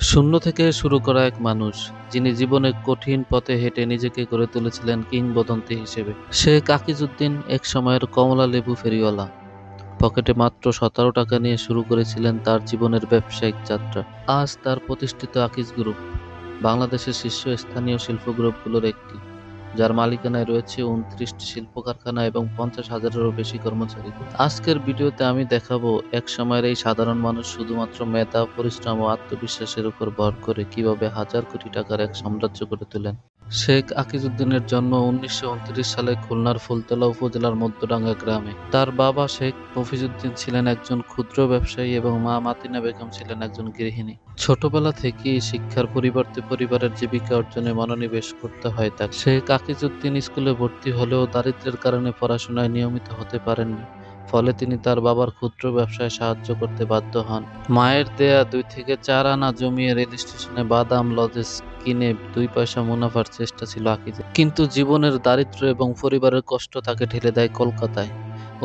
শূন্য থেকে শুরু করা এক মানুষ, যিনি জীবনে কঠিন পথে হেঁটে নিজেকে গড়ে তুলেছিলেন কিংবদন্তি হিসেবে। শেখ আকিজউদ্দিন এক সময়ের কমলা লেবু ফেরিওয়ালা। পকেটে মাত্র 17 টাকা নিয়ে শুরু করেছিলেন তার জীবনের ব্যবসায়িক যাত্রা। আজ তার প্রতিষ্ঠিত আকিজ গ্রুপ বাংলাদেশের শীর্ষস্থানীয় শিল্প গ্রুপগুলোর একটি, যার মালিকানায় রয়েছে 29টি শিল্প কারখানা এবং 50,000-এরও বেশি কর্মচারী। আজকের ভিডিওতে আমি দেখাবো এক সময়ের এই সাধারণ মানুষ শুধুমাত্র মেধা, পরিশ্রম ও আত্মবিশ্বাসের উপর ভর করে কিভাবে হাজার কোটি টাকার এক সাম্রাজ্য গড়ে তোলেন। শেখ আকিজউদ্দিনের জন্ম 1929 সালে খুলনার ফুলতলা উপজেলার মধ্যডাঙ্গা গ্রামে। তার বাবা শেখ মফিজউদ্দিন ছিলেন একজন ক্ষুদ্র ব্যবসায়ী এবং মা মাতিনা বেগম ছিলেন একজন গৃহিণী। ছোটবেলা থেকেই শিক্ষার পরিবর্তে পরিবারের জীবিকা অর্জনে মনোনিবেশ করতে হয় তাকে। শেখ আকিজউদ্দিন স্কুলে ভর্তি হলেও দারিদ্র্যের কারণে পড়াশোনায় নিয়মিত হতে পারেননি। ফলে তিনি তার বাবার ক্ষুদ্র ব্যবসায় সাহায্য করতে বাধ্য হন। মায়ের দেয়া 2 থেকে 4 আনা জমিয়ে রেল স্টেশনে বাদাম লজেস কিনে 2 পয়সা মুনাফার চেষ্টা ছিল আকিজের। কিন্তু জীবনের দারিদ্র্য এবং পরিবারের কষ্ট তাকে ঠেলে দেয় কলকাতায়।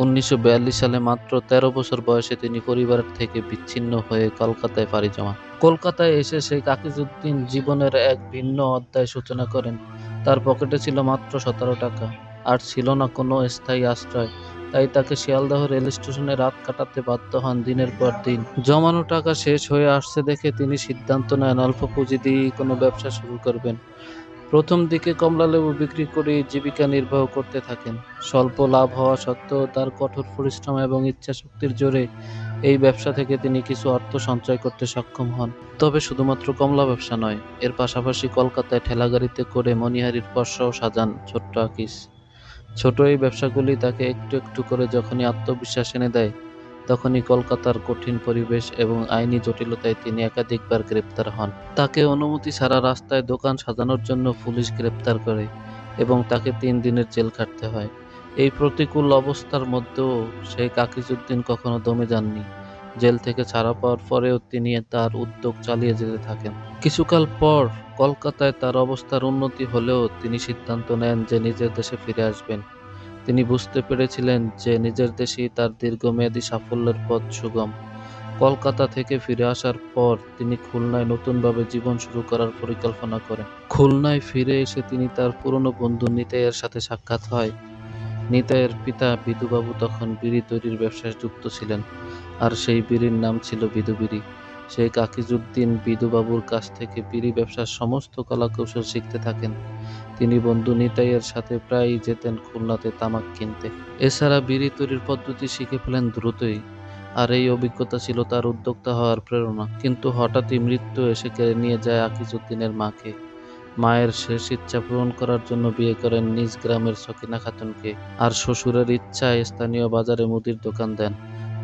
1942 সালে মাত্র 13 বছর বয়সে তিনি পরিবারের থেকে বিচ্ছিন্ন হয়ে কলকাতায় পাড়ি জমান। কলকাতায় এসে শেখ আকিজউদ্দিন জীবনের এক ভিন্ন অধ্যায় সূচনা করেন। তার পকেটে ছিল মাত্র 17 টাকা, আর ছিল না কোনো স্থায়ী আশ্রয়। তাই তাকে শিয়ালদহ রেল স্টেশনে রাত কাটাতে বাধ্য হন দিনের পর দিন। জমানো টাকা শেষ হয়ে আসছে দেখে তিনি সিদ্ধান্ত নেন অল্প পুঁজি দিয়েই কোনো ব্যবসা শুরু করবেন। প্রথম দিকে কমলালেবু বিক্রি করে জীবিকা নির্বাহ করতে থাকেন। স্বল্প লাভ হওয়া সত্ত্বেও তার কঠোর পরিশ্রম এবং ইচ্ছাশক্তির জোরে এই ব্যবসা থেকে তিনি কিছু অর্থ সঞ্চয় করতে সক্ষম হন। তবে শুধুমাত্র কমলা ব্যবসা নয়, এর পাশাপাশি কলকাতায় ঠেলাগাড়িতে করে মণিহারির পসরাও সাজান ছোট্ট আকিজ। ছোট এই ব্যবসাগুলি তাকে একটু একটু করে যখনই আত্মবিশ্বাস এনে দেয়, তখনই কলকাতার কঠিন পরিবেশ এবং আইনি জটিলতায় তিনি একাধিকবার গ্রেপ্তার হন। তাকে অনুমতি ছাড়া রাস্তায় দোকান সাজানোর জন্য পুলিশ গ্রেপ্তার করে এবং তাকে 3 দিনের জেল খাটতে হয়। এই প্রতিকূল অবস্থার মধ্যেও শেখ আকিজউদ্দিন কখনো দমে যাননি। জেল থেকে ছাড়া পাওয়ার পরেও তিনি তার উদ্যোগ চালিয়ে যেতে থাকেন। কিছুকাল পর কলকাতায় তার অবস্থার উন্নতি হলেও তিনি সিদ্ধান্ত নেন যে নিজের দেশে ফিরে আসবেন। তিনি বুঝতে পেরেছিলেন যে নিজের দেশেই তার দীর্ঘমেয়াদী সাফল্যের পথ সুগম। কলকাতা থেকে ফিরে আসার পর তিনি খুলনায় নতুনভাবে জীবন শুরু করার পরিকল্পনা করেন। খুলনায় ফিরে এসে তিনি তার পুরনো বন্ধু নিতাইয়ের সাথে সাক্ষাৎ হয়। নিতাইয়ের পিতা বিধুবাবু তখন বিড়ি তৈরির ব্যবসায় যুক্ত ছিলেন, আর সেই বিড়ির নাম ছিল বিধু বিড়ি। শেখ আকিজউদ্দিন বিধুবাবুর কাছ থেকে বিড়ি ব্যবসার সমস্ত কলাকৌশল শিখতে থাকেন। তিনি বন্ধু নিতাইয়ের সাথে প্রায়ই যেতেন খুলনাতে তামাক কিনতে। এছাড়া বিড়ি তৈরির পদ্ধতি শিখে ফেলেন দ্রুতই, আর এই অভিজ্ঞতা ছিল তার উদ্যোক্তা হওয়ার প্রেরণা। কিন্তু হঠাৎই মৃত্যু এসে কেড়ে নিয়ে যায় আকিজউদ্দিনের মাকে। মায়ের শেষ ইচ্ছা পূরণ করার জন্য বিয়ে করেন নিজ গ্রামের সকিনা খাতুনকে, আর শ্বশুরের ইচ্ছায় স্থানীয় বাজারে মুদির দোকান দেন।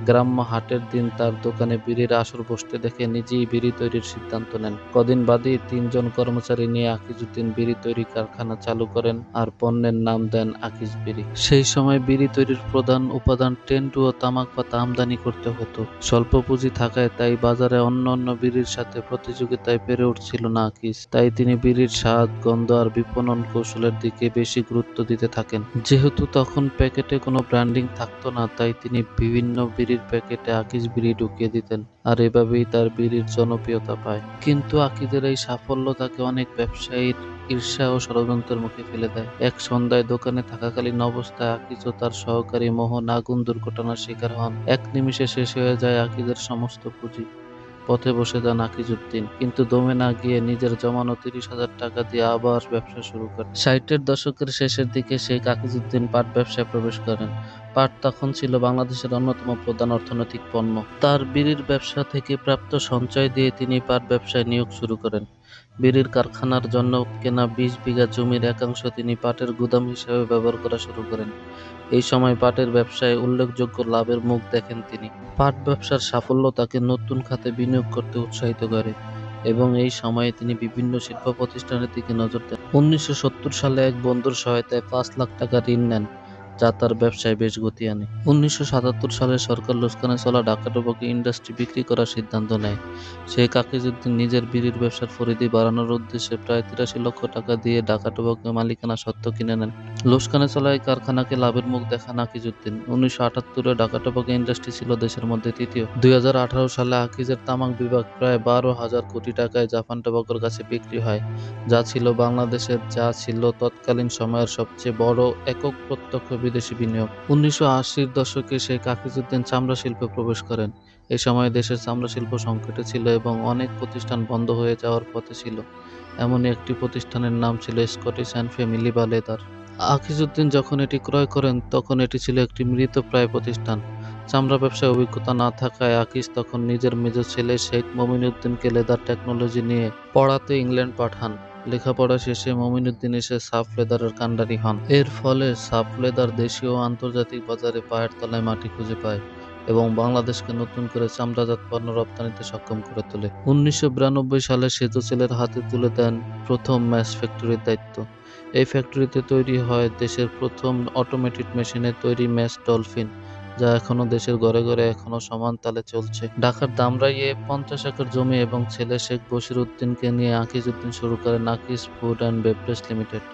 গ্রাম্য হাটের দিন তার দোকানে বিড়ির আসর বসতে দেখে নিজেই বিড়ি তৈরির সিদ্ধান্ত নেন। কদিন বাদেই 3 জন কর্মচারী নিয়ে আকিজউদ্দিন বিড়ি তৈরি কারখানা চালু করেন আর পণ্যের নাম দেন আকিজ বিড়ি। সেই সময় বিড়ি তৈরির প্রধান উপাদান টেন্টু ও তামাক পাতা আমদানি করতে হতো। স্বল্প পুঁজি থাকায় তাই বাজারে অন্যান্য বিড়ির সাথে প্রতিযোগিতায় পেরে উঠছিল না আকিজ। তাই তিনি বিড়ির স্বাদ, গন্ধ আর বিপণন কৌশলের দিকে বেশি গুরুত্ব দিতে থাকেন। যেহেতু তখন প্যাকেটে কোনো ব্র্যান্ডিং থাকতো না, তাই তিনি বিভিন্ন বিড়ির প্যাকেটে আকিজ বিড়ি ঢুকিয়ে দিতেন, আর এভাবেই তার বিড়ির জনপ্রিয়তা পায়। কিন্তু আকিজের এই সাফল্য তাকে অনেক ব্যবসায়ীর ঈর্ষা ও ষড়যন্ত্রের মুখে ফেলে দেয়। এক সন্ধ্যায় দোকানে থাকাকালীন অবস্থায় আকিজ ও তার সহকারী মোহন আগুন দুর্ঘটনার শিকার হন। এক নিমিষে শেষ হয়ে যায় আকিজের সমস্ত পুঁজি। পথে বসে যান আকিজউদ্দিন, কিন্তু দমে না গিয়ে নিজের জমানো 30,000 টাকা দিয়ে আবার ব্যবসা শুরু করেন। 60-এর দশকের শেষের দিকে শেখ আকিজউদ্দিন পাট ব্যবসায় প্রবেশ করেন। পাট তখন ছিল বাংলাদেশের অন্যতম প্রধান অর্থনৈতিক পণ্য। তার বিড়ির ব্যবসা থেকে প্রাপ্ত সঞ্চয় দিয়ে তিনি পাট ব্যবসায় নিয়োগ শুরু করেন। বিড়ির কারখানার জন্য কেনা 20 বিঘা জমির একাংশ তিনি পাটের গুদাম হিসেবে ব্যবহার করা শুরু করেন। এই সময় পাটের ব্যবসায় উল্লেখযোগ্য লাভের মুখ দেখেন তিনি। পাট ব্যবসার সাফল্য তাকে নতুন খাতে বিনিয়োগ করতে উৎসাহিত করে এবং এই সময়ে তিনি বিভিন্ন শিল্প প্রতিষ্ঠানের দিকে নজর দেন। 1970 সালে এক বন্ধুর সহায়তায় 5 লাখ টাকা ঋণ নেন, যা তার ব্যবসায় বেশ গতি আনে। 1977 সালে সরকার লোসকানে চলা ঢাকা টোবাকো ইন্ডাস্ট্রি বিক্রি করার সিদ্ধান্ত নেয়। শেখ আকিজউদ্দিন নিজের বিড়ির ব্যবসার পরিধি বাড়ানোর উদ্দেশ্যে প্রায় 83 লক্ষ টাকা দিয়ে ঢাকা টোবাকো মালিকানা স্বত্ব কিনে নেন। লোসকানে চলা এই কারখানাকে লাভের মুখ দেখান আকিজউদ্দিন। 1978-এ ঢাকা টোবাকো ইন্ডাস্ট্রি ছিল দেশের মধ্যে তৃতীয়। 2018 সালে আকিজের তামাক বিভাগ প্রায় 12,000 কোটি টাকায় জাপান টোবাকোর কাছে বিক্রি হয়, যা ছিল তৎকালীন সময়ের সবচেয়ে বড় একক প্রত্যক্ষ বিদেশি বিনিয়োগ। 1980-র দশকে শেখ আকিজউদ্দিন চামড়া শিল্পে প্রবেশ করেন। এ সময় দেশের চামড়া শিল্প সংকটে ছিল এবং অনেক প্রতিষ্ঠান বন্ধ হয়ে যাওয়ার পথে ছিল। এমনই একটি প্রতিষ্ঠানের নাম ছিল স্কটিশ অ্যান্ড ফ্যামিলি বা লেদার। আকিজউদ্দিন যখন এটি ক্রয় করেন তখন এটি ছিল একটি মৃতপ্রায় প্রতিষ্ঠান। চামড়া ব্যবসায় অভিজ্ঞতা না থাকায় আকিজ তখন নিজের মেজ ছেলে শেখ মমিনুদ্দিনকে লেদার টেকনোলজি নিয়ে পড়াতে ইংল্যান্ড পাঠান। লেখাপড়া শেষে মমিনুদ্দিন এসে সাফ লেদারের কাণ্ডারি হন। এর ফলে সাফ লেদার দেশীয় ও আন্তর্জাতিক বাজারে পায়ের তলায় মাটি খুঁজে পায় এবং বাংলাদেশকে নতুন করে চামড়াজাত পণ্য রপ্তানিতে সক্ষম করে তোলে। 1992 সালে সেজ ছেলের হাতে তুলে দেন প্রথম ম্যাশ ফ্যাক্টরির দায়িত্ব। এই ফ্যাক্টরিতে তৈরি হয় দেশের প্রথম অটোমেটেড মেশিনে তৈরি ম্যাশ ডলফিন, যা এখনো দেশের ঘরে ঘরে এখনো সমান তালে চলছে। ঢাকার ধামরাইয়ে 50 একর জমি এবং ছেলে শেখ বশির উদ্দিনকে নিয়ে আকিজউদ্দিন শুরু করেন Akij food and beverage limited.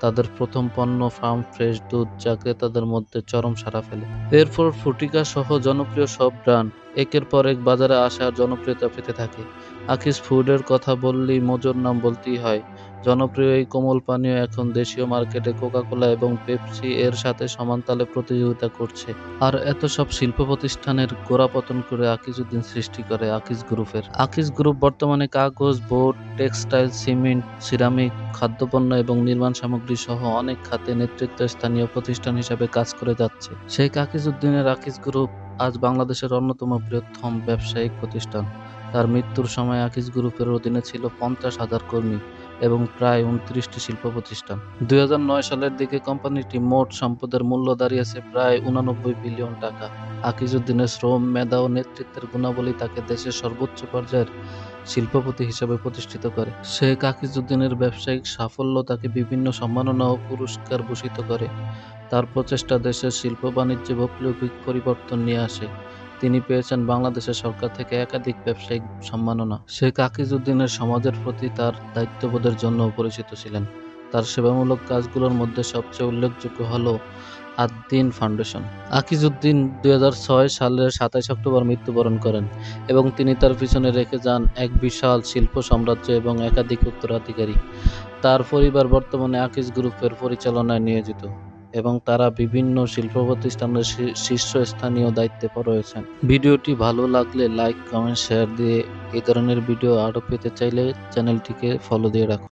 তাদের প্রথম পণ্য ফার্ম ফ্রেশ দুধ, যা ক্রেতাদের মধ্যে চরম সাড়া ফেলে। এরপর ফ্রুটিকা সহ জনপ্রিয় সব ব্র্যান্ড একের পর এক বাজারে আসা আর জনপ্রিয়তা পেতে থাকে। আকিজ ফুডের কথা বললেই মোজোর নাম বলতেই হয়। জনপ্রিয় এই কোমল পানীয় এখন দেশীয় মার্কেটে কোকা-কোলা এবং পেপসি এর সাথে সমান তালে প্রতিযোগিতা করছে। আর এত সব শিল্প প্রতিষ্ঠানের গোড়াপতন করে আকিজউদ্দিন সৃষ্টি করে আকিজ গ্রুপের। আকিজ গ্রুপ বর্তমানে কাগজ, বোর্ড, টেক্সটাইল, সিমেন্ট, সিরামিক, খাদ্যপণ্য এবং নির্মাণ সামগ্রী সহ অনেক খাতে নেতৃত্বস্থানীয় প্রতিষ্ঠান হিসেবে কাজ করে যাচ্ছে। শেখ আকিজউদ্দিনের আকিজ গ্রুপ আজ বাংলাদেশের অন্যতম বৃহত্তম ব্যবসায়িক প্রতিষ্ঠান। তার মৃত্যুর সময় আকিজ গ্রুপের অধীনে ছিল 50,000 কর্মী এবং প্রায় 29টি শিল্প প্রতিষ্ঠান। 2009 সালের দিকে কোম্পানিটি মোট সম্পদের মূল্য দাঁড়িয়েছে প্রায় 89 বিলিয়ন টাকা। আকিজউদ্দিনের শ্রম, মেধা ও নেতৃত্বের গুণাবলী তাকে দেশের সর্বোচ্চ পর্যায়ের শিল্পপতি হিসেবে প্রতিষ্ঠিত করে। শেখ আকিজউদ্দিনের ব্যবসায়িক সাফল্য তাকে বিভিন্ন সম্মাননা ও পুরস্কার ভূষিত করে। তার প্রচেষ্টা দেশের শিল্প বাণিজ্যে বৈপ্লবিক পরিবর্তন নিয়ে আসে। তিনি পেয়েছেন বাংলাদেশের সরকার থেকে একাধিক ব্যবসায়িক সম্মাননা। শেখ আকিজউদ্দিনের সমাজের প্রতি তার দায়িত্ববোধের জন্য পরিচিত ছিলেন। তার সেবামূলক কাজগুলোর মধ্যে সবচেয়ে উল্লেখযোগ্য হল আদ-দ্বীন ফাউন্ডেশন। আকিজউদ্দিন 2006 সালের 27 অক্টোবর মৃত্যুবরণ করেন এবং তিনি তার পিছনে রেখে যান এক বিশাল শিল্প সাম্রাজ্য এবং একাধিক উত্তরাধিকারী। তার পরিবার বর্তমানে আকিজ গ্রুপের পরিচালনায় নিয়োজিত এবং তারা বিভিন্ন শিল্প প্রতিষ্ঠানের শীর্ষস্থানীয় দায়িত্বে রয়েছেন। ভিডিওটি ভালো লাগলে লাইক, কমেন্ট, শেয়ার দিয়ে এই ধরনের ভিডিও আরও পেতে চাইলে চ্যানেলটিকে ফলো দিয়ে রাখুন।